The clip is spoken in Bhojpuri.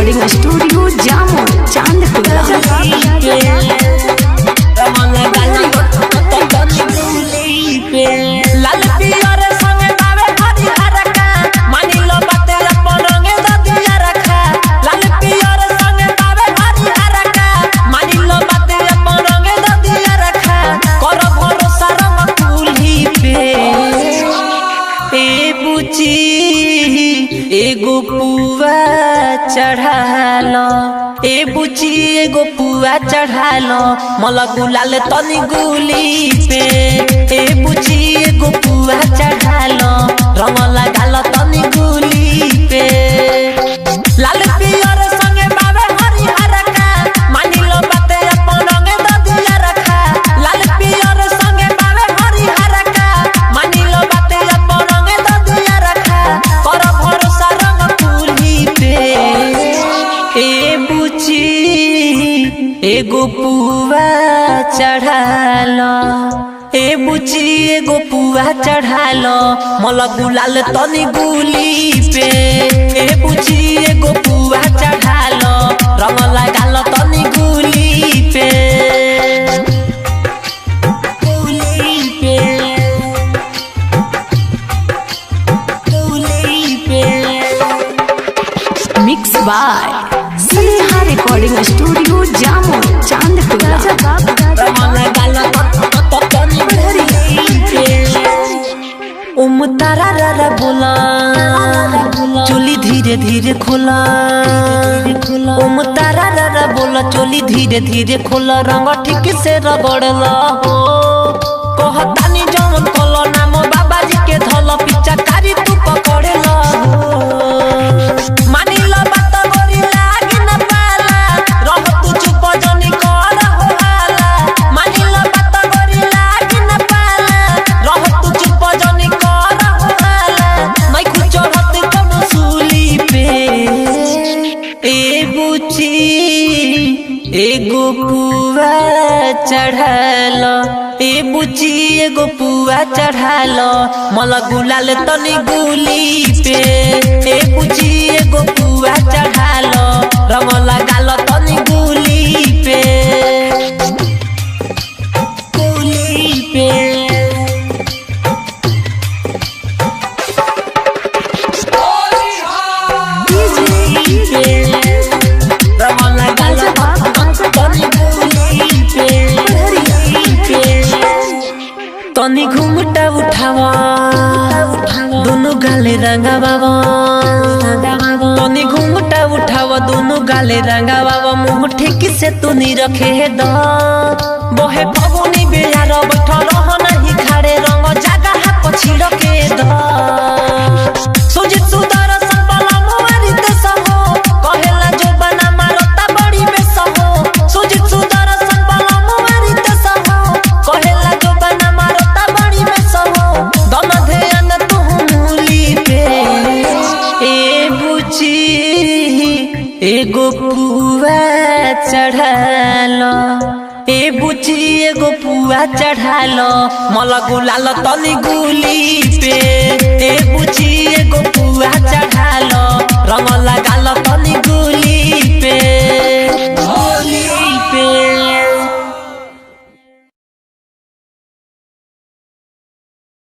Recording studio Jamo Chandpur. एगो पुआ चढ़ालो ए बुची एगो पुआ चढ़ालो मला गुलाल तनी गुली पे ए बुची एगो पुआ चढ़ालो रंग लगालो तनी गुली पे लाल पियर संगे बाबे हरिहर का मानिलो बाते अपन रंग ददिया रखा लाल पियर संगे बाबे हरिहर का मानिलो बाते अपन रंग ददिया रखा कर भरोसा रंग पुली पे ए बुची एगो पुआ चढ़ालो ए बुची एगो पुआ चढ़ालो मला गुलाल तनी गुली पे ए बुची एगो पुआ चढ़ालो रंग लगालो तनी गुली पे गुली पे गुली पे। Mix by Sneha recording studio Jamo Chandpur. तारा रा बोला चोली धीरे धीरे खोला तारा रा बोला चोली धीरे धीरे खोला रंग ठीक से रगड़ला हो कहतानी जवन कलो नाम बाबा जी के धल पिचा कारी तू पकड़ला हो मानिला बात गोरी लागी न पाला रह तू चुप जनी कर हो हाला मानिला बात गोरी लागी न पाला रह तू चुप जनी कर हो हाला मैं कुछ चढ़त कब सूली पे ए बुची एगो पुआ चढ़ालो ए बुची एगो पुआ चढ़ालो मला गुलाल तनी गुली पे ए बुची एगो पुआ चढ़ालो रंग लगालो तनी गुली पे गुली पे तनी घुमटा उठावा दोनों गाले रंगा बाबा तनी घुमटा उठावा दोनों गाले रंगा बाबा मुंह ठीक से तू नहीं रखे द बहे फगुनी बेयार बैठा रह नहीं खाड़े रंग जागा हाथ पछी रखे द सुजित सुदर संपला मुआरी ते सहो कहेला जो बना मारता बड़ी बेसहो सुजित सुदर संपला मुआरी ते सहो कहेला जो बना मारता बड़ी बेसहो दम ध्यान तू मूली पे ए बुची एगो पुआ चढ़ालो ए बुची एगो पुआ चढ़ालो मला गुलाल तनी गुली पे ए बुची एगो पुआ चढ़ालो रंग लगालो